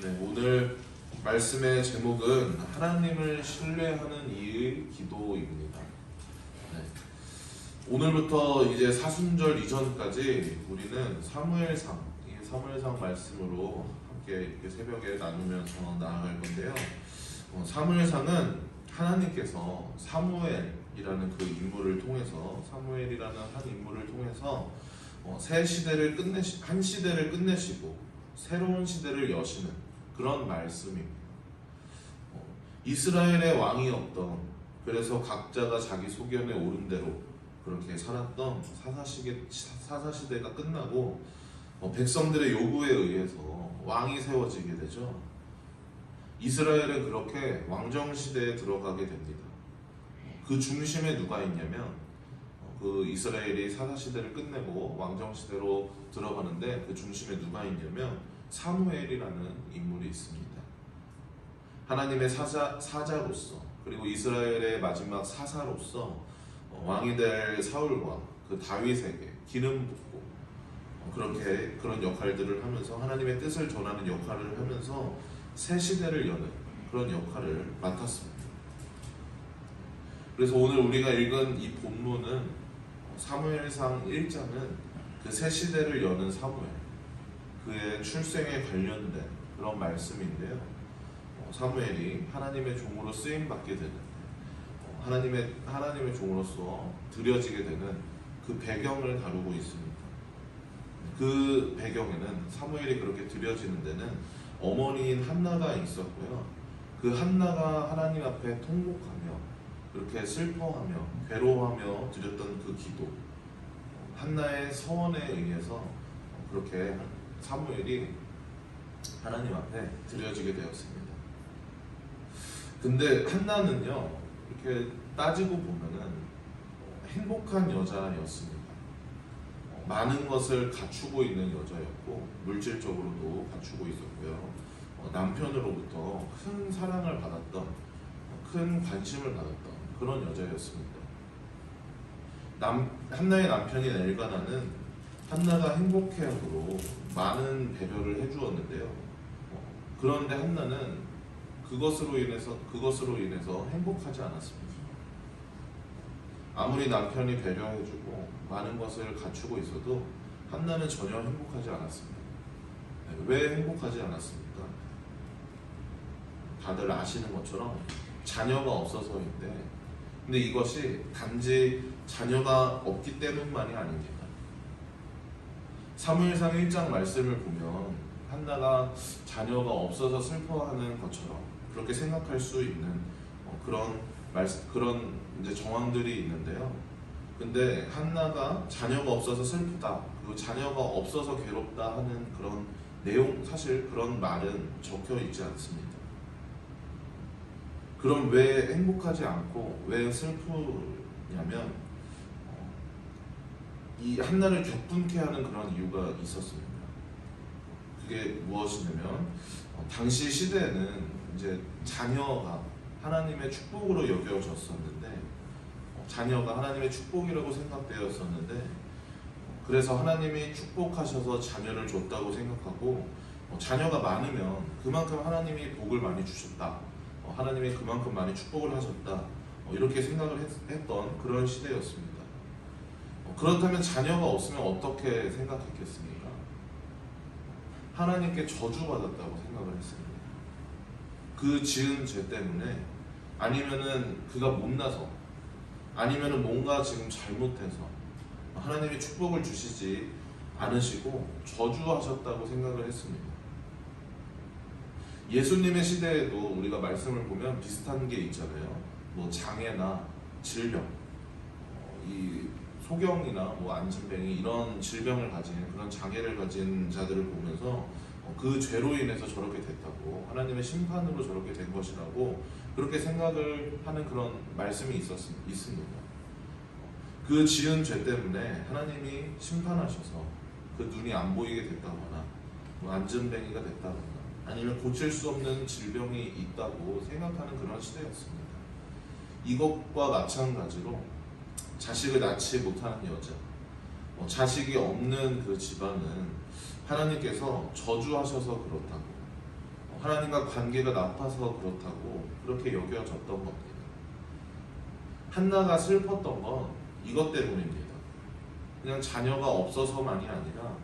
네, 오늘 말씀의 제목은 하나님을 신뢰하는 이의 기도입니다. 네, 오늘부터 이제 사순절 이전까지 우리는 사무엘상, 이 사무엘상 말씀으로 함께 이렇게 새벽에 나누면서 나아갈 건데요. 사무엘상은 하나님께서 사무엘이라는 그 인물을 통해서, 사무엘이라는 한 인물을 통해서 한 시대를 끝내시고 새로운 시대를 여시는 그런 말씀입니다. 이스라엘의 왕이 없던, 그래서 각자가 자기 소견에 오른 대로 그렇게 살았던 사사시대가 끝나고 백성들의 요구에 의해서 왕이 세워지게 되죠. 이스라엘은 그렇게 왕정시대에 들어가게 됩니다. 그 중심에 누가 있냐면, 그 이스라엘이 사사시대를 끝내고 왕정시대로 들어가는데 그 중심에 누가 있냐면 사무엘이라는 인물이 있습니다. 하나님의 사자로서, 그리고 이스라엘의 마지막 사사로서 왕이 될 사울과 그 다윗에게 기름 붓고 그렇게 그런 역할들을 하면서 하나님의 뜻을 전하는 역할을 하면서 새 시대를 여는 그런 역할을 맡았습니다. 그래서 오늘 우리가 읽은 이 본문은 사무엘상 1장은 그 새 시대를 여는 사무엘, 그의 출생에 관련된 그런 말씀인데요. 사무엘이 하나님의 종으로 쓰임받게 되는, 하나님의 종으로서 드려지게 되는 그 배경을 다루고 있습니다. 그 배경에는, 사무엘이 그렇게 드려지는 데는 어머니인 한나가 있었고요. 그 한나가 하나님 앞에 통곡하며 그렇게 슬퍼하며 괴로워하며 드렸던 그 기도, 한나의 서원에 의해서 그렇게 사무엘이 하나님 앞에 드려지게 되었습니다. 근데 한나는요, 이렇게 따지고 보면은 행복한 여자였습니다. 많은 것을 갖추고 있는 여자였고, 물질적으로도 갖추고 있었고요. 남편으로부터 큰 사랑을 받았던, 큰 관심을 받았던 그런 여자였습니다. 한나의 남편인 엘가나는 한나가 행복해하도록 많은 배려를 해주었는데요. 그런데 한나는 그것으로 인해서 행복하지 않았습니다. 아무리 남편이 배려해주고 많은 것을 갖추고 있어도 한나는 전혀 행복하지 않았습니다. 왜 행복하지 않았습니까? 다들 아시는 것처럼 자녀가 없어서인데, 근데 이것이 단지 자녀가 없기 때문만이 아닙니다. 사무엘상 1장 말씀을 보면 한나가 자녀가 없어서 슬퍼하는 것처럼 그렇게 생각할 수 있는 그런 이제 정황들이 있는데요. 근데 한나가 자녀가 없어서 슬프다, 그리고 자녀가 없어서 괴롭다 하는 그런 내용, 사실 그런 말은 적혀 있지 않습니다. 그럼 왜 행복하지 않고 왜 슬프냐면, 이 한나를 격분케 하는 그런 이유가 있었습니다. 그게 무엇이냐면, 당시 시대에는 이제 자녀가 하나님의 축복으로 여겨졌었는데, 자녀가 하나님의 축복이라고 생각되었었는데, 그래서 하나님이 축복하셔서 자녀를 줬다고 생각하고, 자녀가 많으면 그만큼 하나님이 복을 많이 주셨다, 하나님이 그만큼 많이 축복을 하셨다, 이렇게 생각을 했던 그런 시대였습니다. 그렇다면 자녀가 없으면 어떻게 생각했겠습니까? 하나님께 저주받았다고 생각을 했습니다. 그 지은 죄 때문에, 아니면은 그가 못나서, 아니면은 뭔가 지금 잘못해서 하나님이 축복을 주시지 않으시고 저주하셨다고 생각을 했습니다. 예수님의 시대에도 우리가 말씀을 보면 비슷한 게 있잖아요. 뭐 장애나 질병, 이 소경이나 뭐 안진뱅이, 이런 질병을 가진, 그런 장애를 가진 자들을 보면서 그 죄로 인해서 저렇게 됐다고, 하나님의 심판으로 저렇게 된 것이라고 그렇게 생각을 하는 그런 말씀이 있습니다. 그 지은 죄 때문에 하나님이 심판하셔서 그 눈이 안 보이게 됐다거나, 뭐 안진뱅이가 됐다거나, 아니면 고칠 수 없는 질병이 있다고 생각하는 그런 시대였습니다. 이것과 마찬가지로 자식을 낳지 못하는 여자, 자식이 없는 그 집안은 하나님께서 저주하셔서 그렇다고, 하나님과 관계가 나빠서 그렇다고 그렇게 여겨졌던 겁니다. 한나가 슬펐던 건 이것 때문입니다. 그냥 자녀가 없어서만이 아니라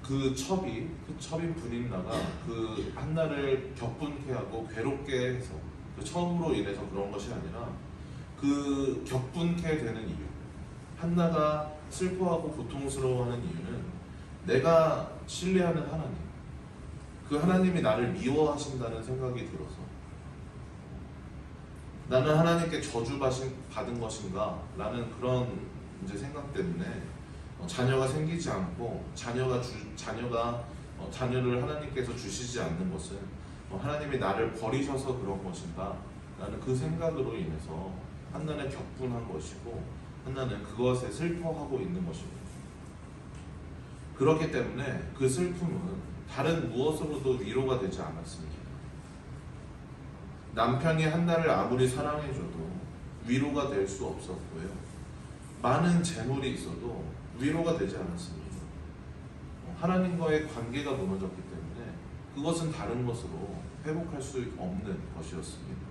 그 첩인 분인나가 그 한나를 격분케 하고 괴롭게 해서 그 첩으로 인해서 그런 것이 아니라 그 격분케 되는 이유, 한나가 슬퍼하고 고통스러워하는 이유는 내가 신뢰하는 하나님, 그 하나님이 나를 미워하신다는 생각이 들어서 나는 하나님께 저주받은 것인가 라는 그런 이제 생각 때문에 자녀가 생기지 않고 자녀를 하나님께서 주시지 않는 것은 하나님이 나를 버리셔서 그런 것인가 라는 그 생각으로 인해서 한나는 격분한 것이고 한나는 그것에 슬퍼하고 있는 것입니다. 그렇기 때문에 그 슬픔은 다른 무엇으로도 위로가 되지 않았습니다. 남편이 한나를 아무리 사랑해줘도 위로가 될 수 없었고요. 많은 재물이 있어도 위로가 되지 않았습니다. 하나님과의 관계가 무너졌기 때문에 그것은 다른 것으로 회복할 수 없는 것이었습니다.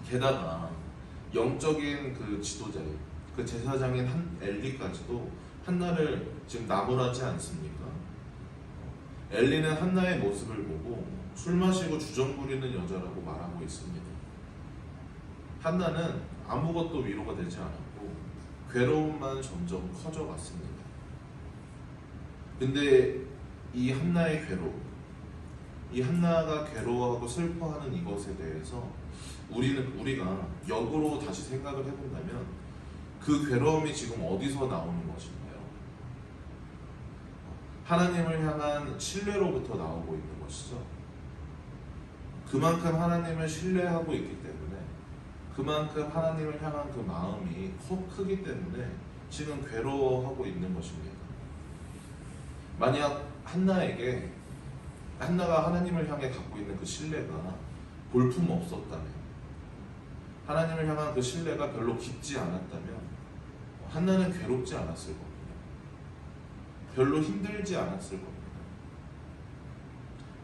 게다가 영적인 그 지도자인 그 제사장인 엘리까지도 한나를 지금 나무라지 않습니까? 엘리는 한나의 모습을 보고 술 마시고 주정 부리는 여자라고 말하고 있습니다. 한나는 아무것도 위로가 되지 않았고 괴로움만 점점 커져갔습니다. 근데 이 한나의 괴로움, 이 한나가 괴로워하고 슬퍼하는 이것에 대해서 우리가 역으로 다시 생각을 해본다면 그 괴로움이 지금 어디서 나오는 것인가요? 하나님을 향한 신뢰로부터 나오고 있는 것이죠. 그만큼 하나님을 신뢰하고 있기 때문에, 그만큼 하나님을 향한 그 마음이 크기 때문에 지금 괴로워하고 있는 것입니다. 만약 한나가 하나님을 향해 갖고 있는 그 신뢰가 볼품 없었다면, 하나님을 향한 그 신뢰가 별로 깊지 않았다면 한나는 괴롭지 않았을 겁니다. 별로 힘들지 않았을 겁니다.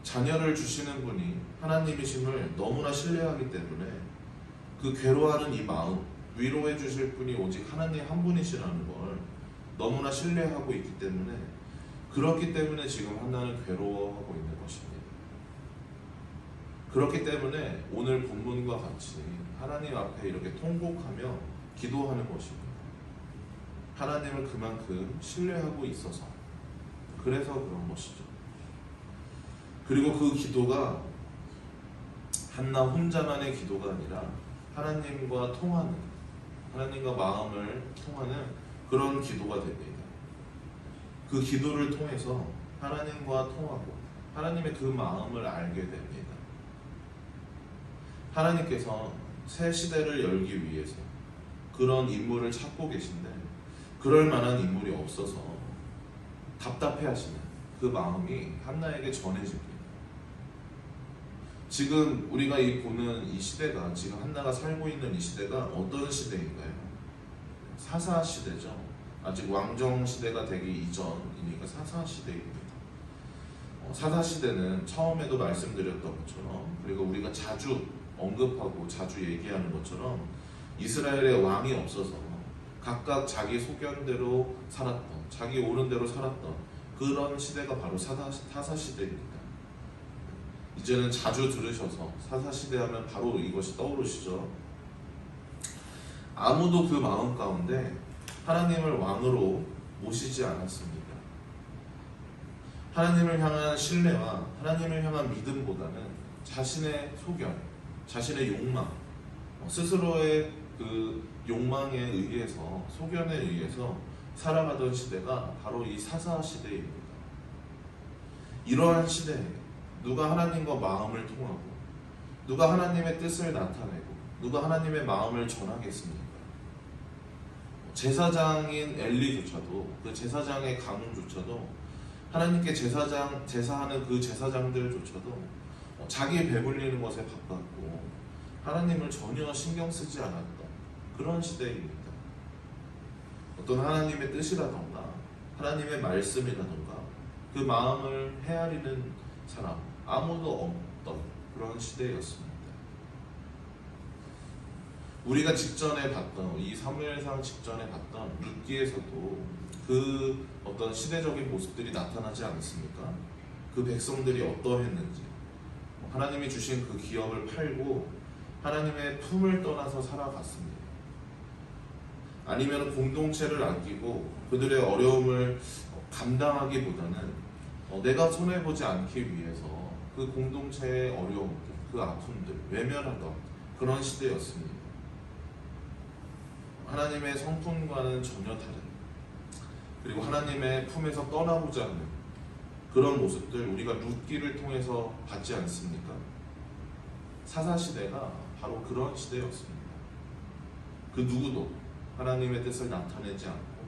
자녀를 주시는 분이 하나님이심을 너무나 신뢰하기 때문에 그 괴로워하는 이 마음, 위로해 주실 분이 오직 하나님 한 분이시라는 걸 너무나 신뢰하고 있기 때문에, 그렇기 때문에 지금 한나는 괴로워하고 있는 것입니다. 그렇기 때문에 오늘 본문과 같이 하나님 앞에 이렇게 통곡하며 기도하는 것입니다. 하나님을 그만큼 신뢰하고 있어서, 그래서 그런 것이죠. 그리고 그 기도가 한나 혼자만의 기도가 아니라 하나님과 통하는, 하나님과 마음을 통하는 그런 기도가 됩니다. 그 기도를 통해서 하나님과 통하고 하나님의 그 마음을 알게 됩니다. 하나님께서 새 시대를 열기 위해서 그런 인물을 찾고 계신데 그럴 만한 인물이 없어서 답답해하시는 그 마음이 한나에게 전해집니다. 지금 우리가 보는 이 시대가, 지금 한나가 살고 있는 이 시대가 어떤 시대인가요? 사사 시대죠. 아직 왕정 시대가 되기 이전이니까 사사 시대입니다. 사사 시대는 처음에도 말씀드렸던 것처럼, 그리고 우리가 자주 언급하고 자주 얘기하는 것처럼 이스라엘의 왕이 없어서 각각 자기 소견대로 살았던, 자기 오는 대로 살았던 그런 시대가 바로 사사 시대입니다. 이제는 자주 들으셔서 사사시대 하면 바로 이것이 떠오르시죠. 아무도 그 마음 가운데 하나님을 왕으로 모시지 않았습니다. 하나님을 향한 신뢰와 하나님을 향한 믿음보다는 자신의 소견, 자신의 욕망, 스스로의 그 욕망에 의해서, 소견에 의해서 살아가던 시대가 바로 이 사사 시대입니다. 이러한 시대에 누가 하나님과 마음을 통하고 누가 하나님의 뜻을 나타내고 누가 하나님의 마음을 전하겠습니까? 제사장인 엘리조차도, 그 제사장의 가문조차도, 하나님께 제사하는 그 제사장들조차도 자기 배불리는 것에 바빴고 하나님을 전혀 신경 쓰지 않았던 그런 시대입니다. 어떤 하나님의 뜻이라던가 하나님의 말씀이라던가 그 마음을 헤아리는 사람 아무도 없던 그런 시대였습니다. 우리가 직전에 봤던 이 사무엘상 직전에 봤던 룻기에서도 그 어떤 시대적인 모습들이 나타나지 않습니까? 그 백성들이 어떠했는지, 하나님이 주신 그 기업을 팔고 하나님의 품을 떠나서 살아갔습니다. 아니면 공동체를 아끼고 그들의 어려움을 감당하기보다는 내가 손해보지 않기 위해서 그 공동체의 어려움들, 그 아픔들 외면하던 그런 시대였습니다. 하나님의 성품과는 전혀 다른, 그리고 하나님의 품에서 떠나고자 하는 그런 모습들 우리가 룻기를 통해서 봤지 않습니까? 사사시대가 바로 그런 시대였습니다. 그 누구도 하나님의 뜻을 나타내지 않고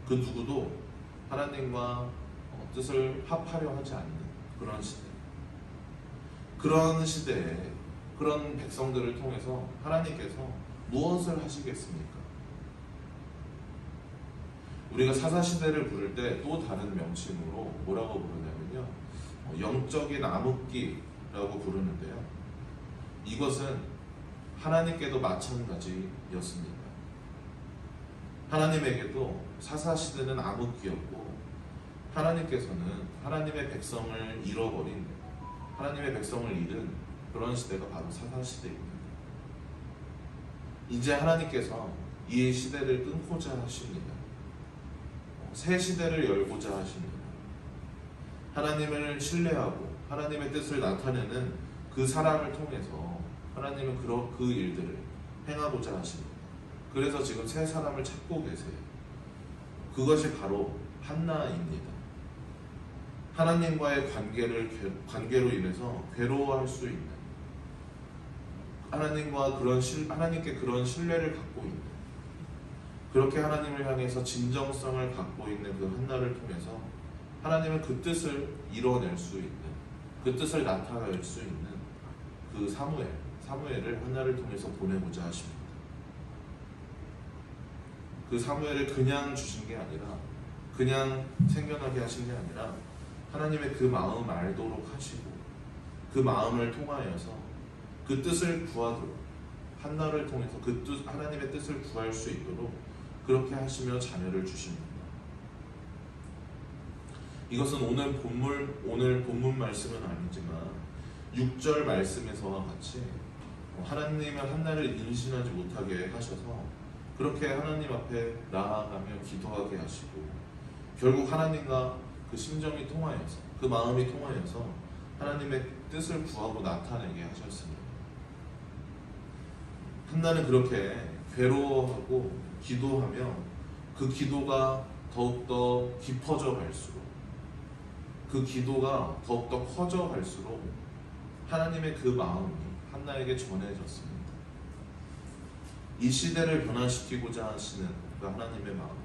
그 누구도 하나님과 뜻을 합하려 하지 않는 그런 시대, 그런 시대에 그런 백성들을 통해서 하나님께서 무엇을 하시겠습니까? 우리가 사사시대를 부를 때 또 다른 명칭으로 뭐라고 부르냐면요, 영적인 암흑기라고 부르는데요, 이것은 하나님께도 마찬가지였습니다. 하나님에게도 사사시대는 암흑기였고 하나님께서는 하나님의 백성을 잃어버린, 하나님의 백성을 잃은 그런 시대가 바로 사사시대입니다. 이제 하나님께서 이 시대를 끊고자 하십니다. 새 시대를 열고자 하십니다. 하나님을 신뢰하고 하나님의 뜻을 나타내는 그 사람을 통해서 하나님은 그 일들을 행하고자 하십니다. 그래서 지금 새 사람을 찾고 계세요. 그것이 바로 한나입니다. 하나님과의 관계로 인해서 괴로워할 수 있는, 하나님께 그런 신뢰를 갖고 있는, 그렇게 하나님을 향해서 진정성을 갖고 있는 그 한나를 통해서 하나님은 그 뜻을 이뤄낼 수 있는, 그 뜻을 나타낼 수 있는 그 사무엘을 한나를 통해서 보내고자 하십니다. 그 사무엘을 그냥 주신 게 아니라, 그냥 생겨나게 하신 게 아니라 하나님의 그 마음 알도록 하시고 그 마음을 통하여서 그 뜻을 구하도록, 한나를 통해서 하나님의 뜻을 구할 수 있도록 그렇게 하시며 자녀를 주십니다. 이것은 오늘 본문 말씀은 아니지만 6절 말씀에서와 같이 하나님은 한나를 임신하지 못하게 하셔서 그렇게 하나님 앞에 나아가며 기도하게 하시고 결국 하나님과 그 심정이 통하여서, 그 마음이 통하여서 하나님의 뜻을 구하고 나타내게 하셨습니다. 한나는 그렇게 괴로워하고 기도하며 그 기도가 더욱더 깊어져 갈수록, 그 기도가 더욱더 커져 갈수록 하나님의 그 마음이 한나에게 전해졌습니다. 이 시대를 변화시키고자 하시는 그 하나님의 마음,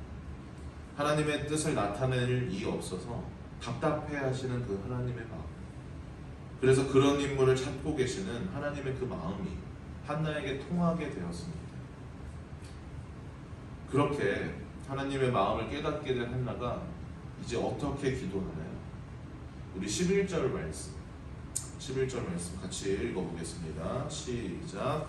하나님의 뜻을 나타낼 이 없어서 답답해 하시는 그 하나님의 마음, 그래서 그런 인물을 찾고 계시는 하나님의 그 마음이 한나에게 통하게 되었습니다. 그렇게 하나님의 마음을 깨닫게 된 한나가 이제 어떻게 기도하나요? 우리 11절 말씀 같이 읽어보겠습니다. 시작.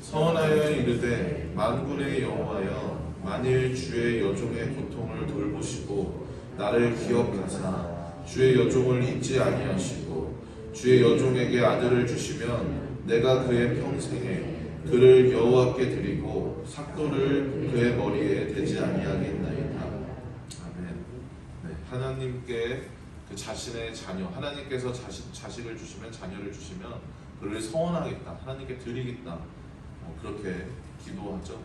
선하여 이르되 만군의 여호와여, 만일 주의 여종의 고통을 돌보시고 나를 기억하사 주의 여종을 잊지 아니하시고 주의 여종에게 아들을 주시면 내가 그의 평생에 그를 여호와께 드리고 삭도를 그의 머리에 대지 아니하겠나이다. 아멘. 네, 하나님께 그 자신의 자녀, 하나님께서 자식을 주시면, 자녀를 주시면 그를 서원하겠다, 하나님께 드리겠다, 그렇게 기도하죠.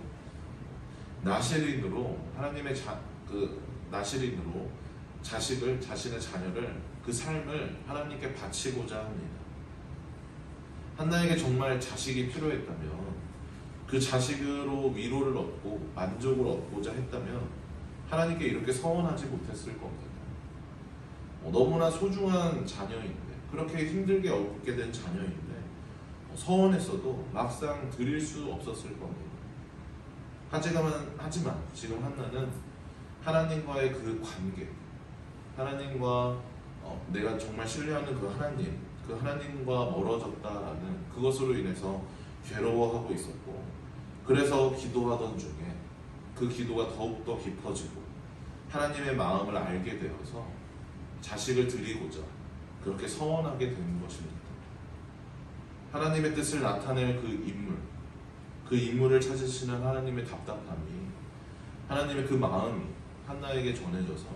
나시린으로 나시린으로 자신의 자녀를, 그 삶을 하나님께 바치고자 합니다. 한나에게 정말 자식이 필요했다면, 그 자식으로 위로를 얻고 만족을 얻고자 했다면 하나님께 이렇게 서원하지 못했을 겁니다. 너무나 소중한 자녀인데, 그렇게 힘들게 얻게 된 자녀인데 서원했어도 막상 드릴 수 없었을 겁니다. 하지만 지금 한나는 하나님과의 그 관계, 하나님과 내가 정말 신뢰하는 그 하나님과 멀어졌다라는 그것으로 인해서 괴로워하고 있었고, 그래서 기도하던 중에 그 기도가 더욱더 깊어지고 하나님의 마음을 알게 되어서 자식을 드리고자 그렇게 서원하게 된 것입니다. 하나님의 뜻을 나타낼 그 인물을 찾으시는 하나님의 답답함이, 하나님의 그 마음이 한나에게 전해져서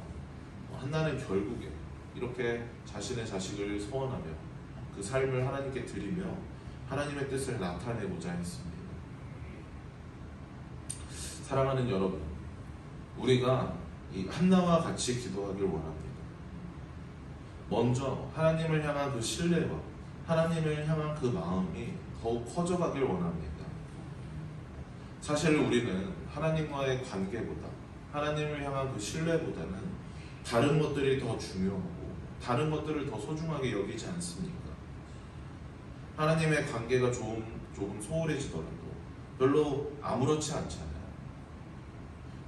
한나는 결국에 이렇게 자신의 자식을 소원하며 그 삶을 하나님께 드리며 하나님의 뜻을 나타내고자 했습니다. 사랑하는 여러분, 우리가 이 한나와 같이 기도하길 원합니다. 먼저 하나님을 향한 그 신뢰와 하나님을 향한 그 마음이 더욱 커져가길 원합니다. 사실 우리는 하나님과의 관계보다, 하나님을 향한 그 신뢰보다는 다른 것들이 더 중요하고 다른 것들을 더 소중하게 여기지 않습니까? 하나님의 관계가 조금 소홀해지더라도 별로 아무렇지 않잖아요.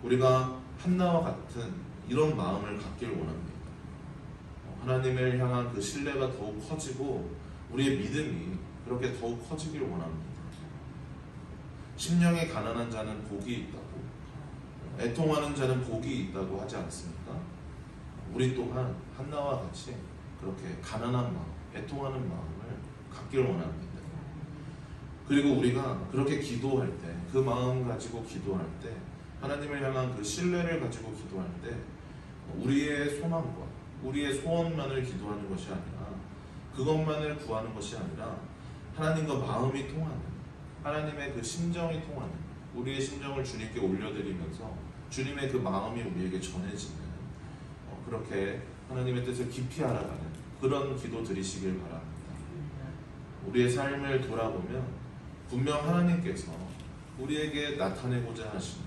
우리가 한나와 같은 이런 마음을 갖길 원합니다. 하나님을 향한 그 신뢰가 더욱 커지고 우리의 믿음이 그렇게 더욱 커지길 원합니다. 심령이 가난한 자는 복이 있다고, 애통하는 자는 복이 있다고 하지 않습니까? 우리 또한 한나와 같이 그렇게 가난한 마음, 애통하는 마음을 갖길 원합니다. 그리고 우리가 그렇게 기도할 때, 그 마음 가지고 기도할 때, 하나님을 향한 그 신뢰를 가지고 기도할 때 우리의 소망과 우리의 소원만을 기도하는 것이 아니라, 그것만을 구하는 것이 아니라 하나님과 마음이 통하는, 하나님의 그 심정이 통하는, 우리의 심정을 주님께 올려드리면서 주님의 그 마음이 우리에게 전해지는, 그렇게 하나님의 뜻을 깊이 알아가는 그런 기도 드리시길 바랍니다. 우리의 삶을 돌아보면 분명 하나님께서 우리에게 나타내고자 하시는,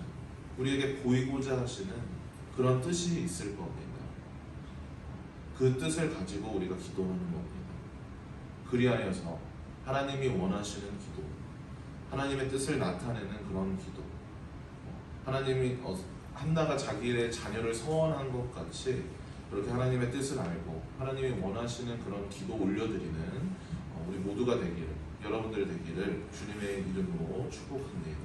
우리에게 보이고자 하시는 그런 뜻이 있을 겁니다. 그 뜻을 가지고 우리가 기도하는 겁니다. 그리하여서 하나님이 원하시는 기도, 하나님의 뜻을 나타내는 그런 기도, 하나님이 한나가 자기의 자녀를 서원한 것 같이 그렇게 하나님의 뜻을 알고 하나님이 원하시는 그런 기도 올려드리는 우리 모두가 되기를, 여러분들 되기를 주님의 이름으로 축복합니다.